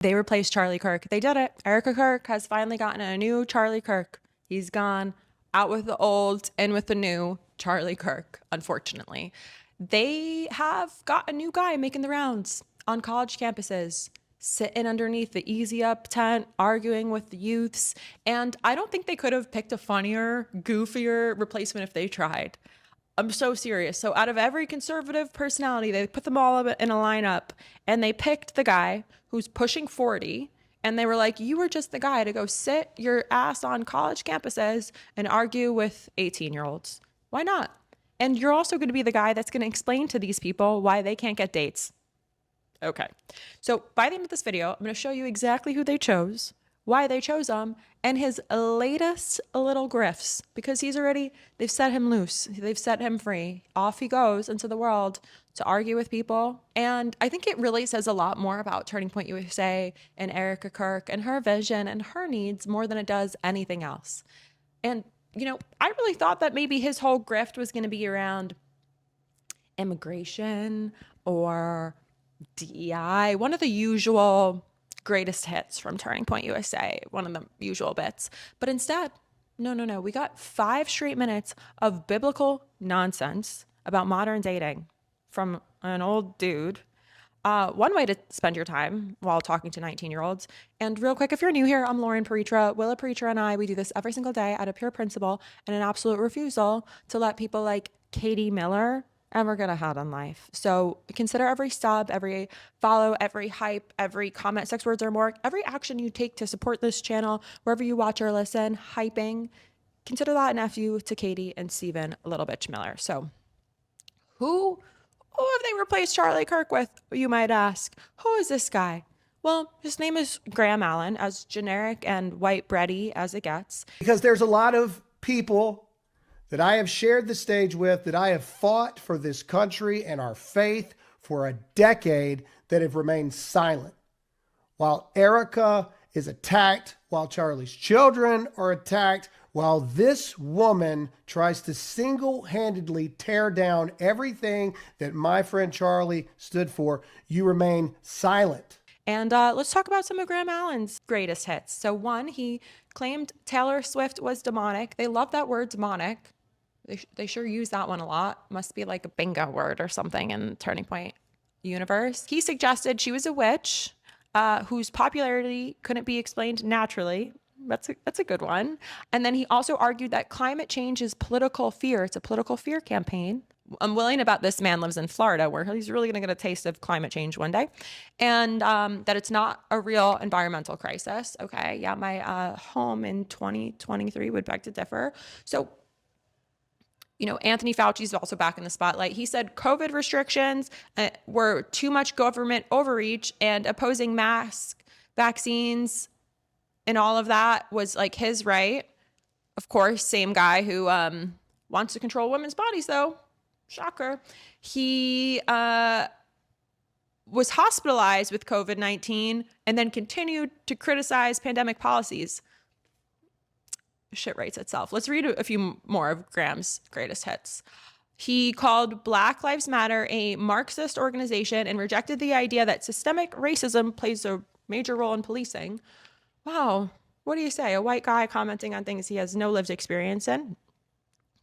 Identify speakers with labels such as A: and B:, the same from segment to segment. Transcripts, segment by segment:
A: They replaced Charlie Kirk. They did it. Erica Kirk has finally gotten a new Charlie Kirk. He's gone out with the old and with the new Charlie Kirk, unfortunately. They have got a new guy making the rounds on college campuses, sitting underneath the Easy Up tent, arguing with the youths. And I don't think they could have picked a funnier, goofier replacement if they tried. I'm so serious. So out of every conservative personality, they put them all in a lineup and they picked the guy who's pushing 40. And they were like, you were just the guy to go sit your ass on college campuses and argue with 18-year-olds. Why not? And you're also going to be the guy that's going to explain to these people why they can't get dates. Okay. So by the end of this video, I'm going to show you exactly who they chose, why they chose him, and his latest little grifts, because they've set him loose. They've set him free. Off he goes into the world to argue with people. And I think it really says a lot more about Turning Point USA and Erica Kirk and her vision and her needs more than it does anything else. And, I really thought that maybe his whole grift was going to be around immigration or DEI, one of the usual greatest hits from Turning Point USA, one of the usual bits. But instead, no. We got 5 straight minutes of biblical nonsense about modern dating from an old dude. One way to spend your time while talking to 19-year-olds. And real quick, if you're new here, I'm Loren Piretra. Willa Piretra and we do this every single day out of pure principle and an absolute refusal to let people like Katie Miller ever get ahead in life. So consider every sub, every follow, every hype, every comment, 6 words or more, every action you take to support this channel, wherever you watch or listen, hyping, consider that an F you to Katie and Steven Little Bitch Miller. So who have they replaced Charlie Kirk with, you might ask? Who is this guy? Well, his name is Graham Allen, as generic and white bready as it gets.
B: Because there's a lot of people that I have shared the stage with, that I have fought for this country and our faith for a decade, that have remained silent. While Erica is attacked, while Charlie's children are attacked, while this woman tries to single-handedly tear down everything that my friend Charlie stood for, you remain silent.
A: And let's talk about some of Graham Allen's greatest hits. So one, he claimed Taylor Swift was demonic. They love that word, demonic. They sure use that one a lot. Must be like a bingo word or something in Turning Point universe. He suggested she was a witch whose popularity couldn't be explained naturally. That's a good one. And then he also argued that climate change is political fear. It's a political fear campaign. I'm willing to bet this man lives in Florida, where he's really going to get a taste of climate change one day. And that it's not a real environmental crisis. Okay, yeah, my home in 2023 would beg to differ. So, Anthony Fauci's also back in the spotlight. He said COVID restrictions were too much government overreach, and opposing mask vaccines and all of that was like his right. Of course, same guy who wants to control women's bodies, though. Shocker. He was hospitalized with COVID-19 and then continued to criticize pandemic policies. Shit writes itself. Let's read a few more of Graham's greatest hits. He called Black Lives Matter a Marxist organization and rejected the idea that systemic racism plays a major role in policing. Wow. What do you say? A white guy commenting on things he has no lived experience in?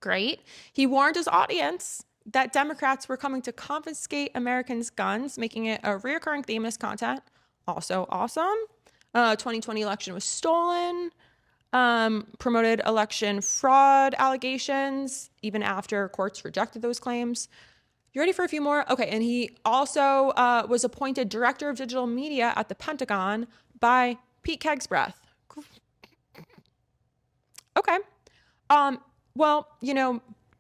A: Great. He warned his audience that Democrats were coming to confiscate Americans' guns, making it a reoccurring theme in his content. Also awesome. 2020 election was stolen. Promoted election fraud allegations, even after courts rejected those claims. You ready for a few more? Okay, and he also was appointed director of digital media at the Pentagon by Pete Kegsbreath. Okay. Well,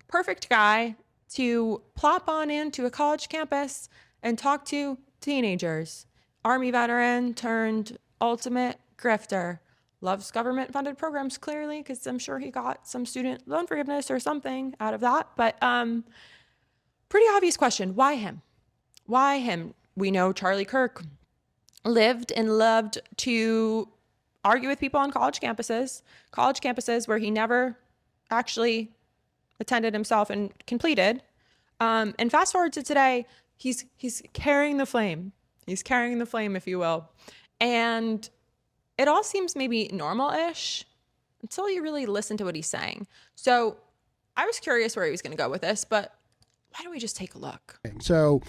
A: perfect guy to plop on into a college campus and talk to teenagers. Army veteran turned ultimate grifter. Loves government-funded programs, clearly, because I'm sure he got some student loan forgiveness or something out of that. But pretty obvious question. Why him? Why him? We know Charlie Kirk lived and loved to argue with people on college campuses where he never actually attended himself and completed. And fast forward to today, he's carrying the flame. He's carrying the flame, if you will. And it all seems maybe normal-ish until you really listen to what he's saying. So I was curious where he was going to go with this, but why don't we just take a look?
B: So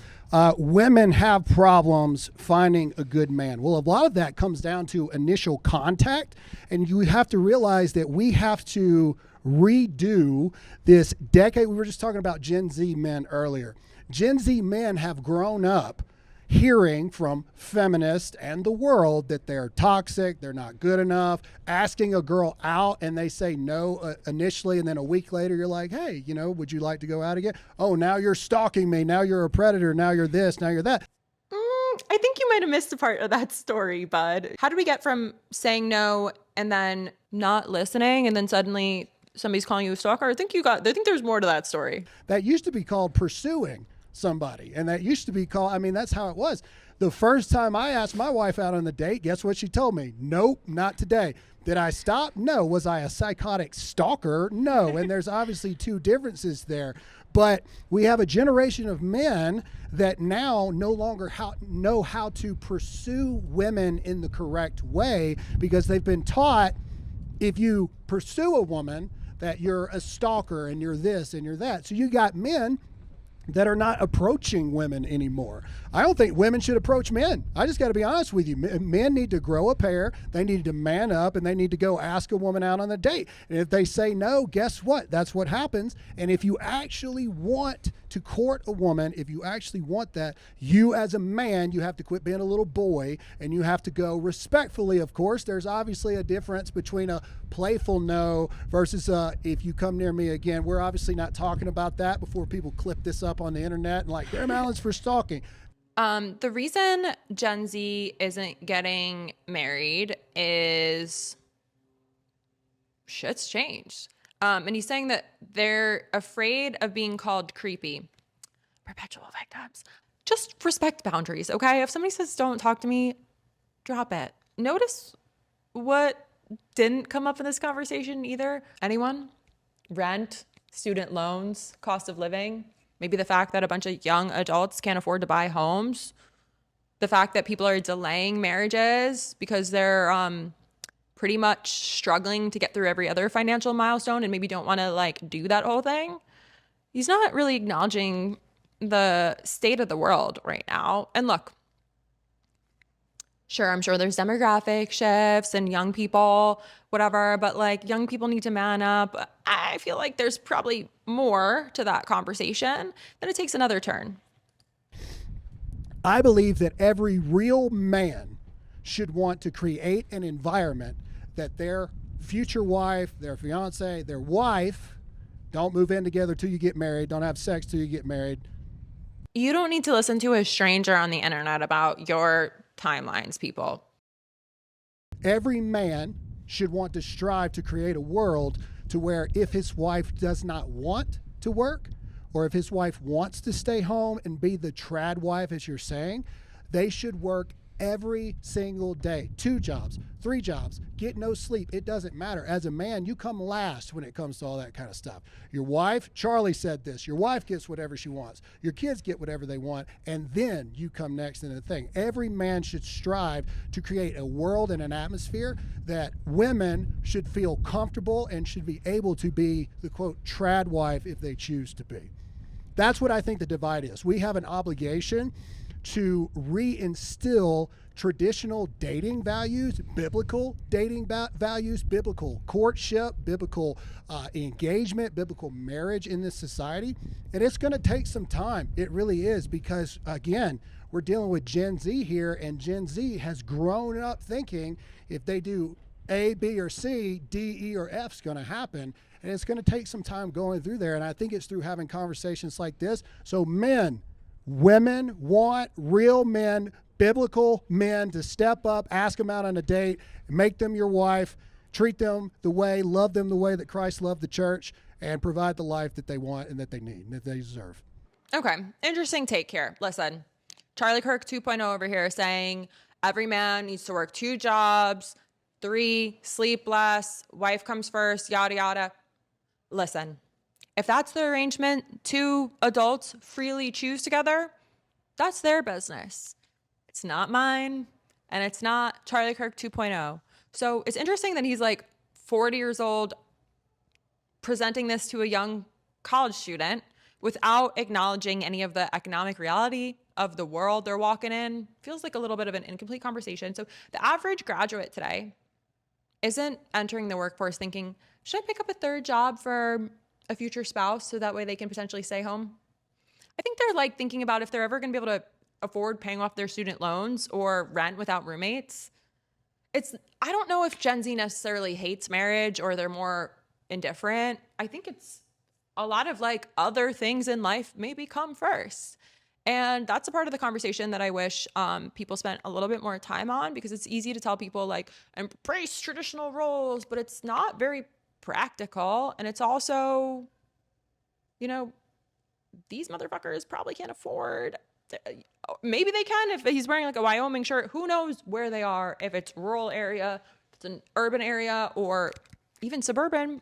B: women have problems finding a good man. Well, a lot of that comes down to initial contact, and you have to realize that we have to redo this decade. We were just talking about Gen Z men earlier. Gen Z men have grown up hearing from feminists and the world that they're toxic, they're not good enough, asking a girl out and they say no initially, and then a week later you're like, hey, would you like to go out again? Oh, now you're stalking me, now you're a predator, now you're this, now you're that.
A: I think you might have missed a part of that story, bud. How do we get from saying no and then not listening and then suddenly somebody's calling you a stalker? I think there's more to that story.
B: That used to be called pursuing somebody, and that used to be called, that's how it was. The first time I asked my wife out on the date, guess what she told me? Nope, not today. Did I stop? No. Was I a psychotic stalker? No. And there's obviously two differences there. But we have a generation of men that now no longer know how to pursue women in the correct way, because they've been taught if you pursue a woman that you're a stalker and you're this and you're that. So you got men that are not approaching women anymore. I don't think women should approach men. I just got to be honest with you. Men need to grow a pair. They need to man up, and they need to go ask a woman out on a date. And if they say no, guess what? That's what happens. And if you actually want to court a woman, if you actually want that, you as a man, you have to quit being a little boy, and you have to go respectfully, of course. There's obviously a difference between a playful no versus if you come near me again. We're obviously not talking about that before people clip this up on the internet and like, Graham Allen's for stalking.
A: The reason Gen Z isn't getting married is shit's changed. And he's saying that they're afraid of being called creepy. Perpetual victims. Just respect boundaries, okay? If somebody says don't talk to me, drop it. Notice what didn't come up in this conversation either. Anyone? Rent, student loans, cost of living. Maybe the fact that a bunch of young adults can't afford to buy homes. The fact that people are delaying marriages because they're pretty much struggling to get through every other financial milestone and maybe don't want to do that whole thing. He's not really acknowledging the state of the world right now. And look, sure, I'm sure there's demographic shifts and young people, whatever, but young people need to man up. I feel like there's probably more to that conversation, then it takes another turn.
B: I believe that every real man should want to create an environment that their future wife, their fiance, their wife, don't move in together till you get married, don't have sex till you get married.
A: You don't need to listen to a stranger on the internet about your timelines, people.
B: Every man should want to strive to create a world to where if his wife does not want to work, or if his wife wants to stay home and be the trad wife, as you're saying, they should work every single day. 2 jobs, 3 jobs, get no sleep. It doesn't matter. As a man, you come last when it comes to all that kind of stuff. Your wife, Charlie said this, your wife gets whatever she wants. Your kids get whatever they want. And then you come next in the thing. Every man should strive to create a world and an atmosphere that women should feel comfortable and should be able to be the quote trad wife if they choose to be. That's what I think the divide is. We have an obligation to reinstill traditional dating values, biblical dating values, biblical courtship, biblical engagement, biblical marriage in this society. And it's going to take some time. It really is, because, again, we're dealing with Gen Z here, and Gen Z has grown up thinking if they do A, B, or C, D, E, or F is going to happen. And it's going to take some time going through there. And I think it's through having conversations like this. So men, women want real men, biblical men to step up, ask them out on a date, make them your wife, treat them the way, love them the way that Christ loved the church, and provide the life that they want and that they need and that they deserve.
A: Okay, interesting take here. Listen, Charlie Kirk 2.0 over here saying every man needs to work 2 jobs, 3, sleep less, wife comes first, yada, yada. Listen, if that's the arrangement 2 adults freely choose together, that's their business. It's not mine. and it's not Charlie Kirk 2.0. So it's interesting that he's like 40 years old presenting this to a young college student without acknowledging any of the economic reality of the world they're walking in. Feels like a little bit of an incomplete conversation. So the average graduate today isn't entering the workforce thinking, should I pick up a third job for a future spouse so that way they can potentially stay home? I think they're like thinking about if they're ever going to be able to afford paying off their student loans or rent without roommates. I don't know if Gen Z necessarily hates marriage or they're more indifferent. I think it's a lot of like other things in life maybe come first. And that's a part of the conversation that I wish people spent a little bit more time on, because it's easy to tell people like embrace traditional roles, but it's not very practical. And it's also, these motherfuckers probably can't afford. Maybe they can if he's wearing like a Wyoming shirt. Who knows where they are, if it's rural area, if it's an urban area, or even suburban.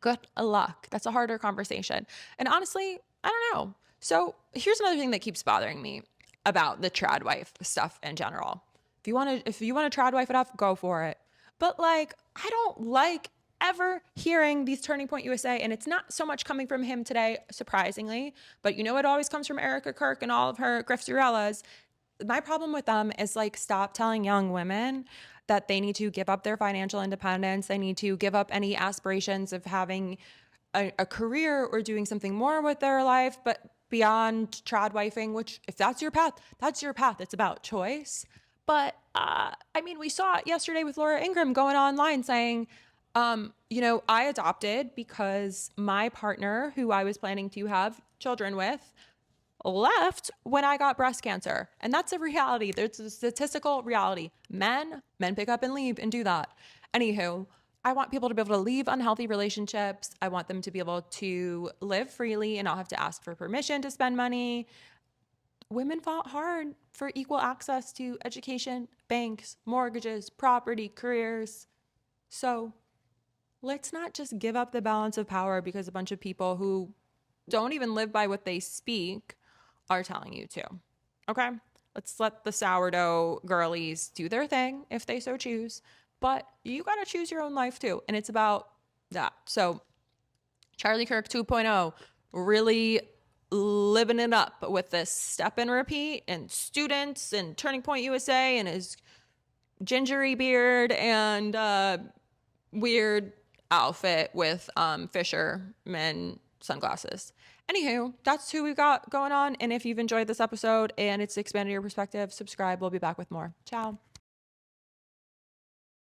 A: Good luck. That's a harder conversation. And honestly, I don't know. So here's another thing that keeps bothering me about the trad wife stuff in general. If you want to trad wife it up, go for it. But like, I don't like ever hearing these Turning Point USA, and it's not so much coming from him today, surprisingly, but it always comes from Erica Kirk and all of her grifterellas. My problem with them is like, stop telling young women that they need to give up their financial independence. They need to give up any aspirations of having a career or doing something more with their life, but beyond trad wifing, which if that's your path, that's your path. It's about choice. But we saw it yesterday with Laura Ingraham going online saying, I adopted because my partner, who I was planning to have children with, left when I got breast cancer. And that's a reality. There's a statistical reality. Men pick up and leave and do that. Anywho, I want people to be able to leave unhealthy relationships. I want them to be able to live freely and not have to ask for permission to spend money. Women fought hard for equal access to education, banks, mortgages, property, careers. So let's not just give up the balance of power because a bunch of people who don't even live by what they speak are telling you to. Okay? Let's let the sourdough girlies do their thing if they so choose. But you got to choose your own life too. And it's about that. So Charlie Kirk 2.0, really living it up with this step and repeat and students and Turning Point USA and his gingery beard and weird outfit with fisherman sunglasses. Anywho, that's who we've got going on. And if you've enjoyed this episode and it's expanded your perspective, subscribe. We'll be back with more. Ciao.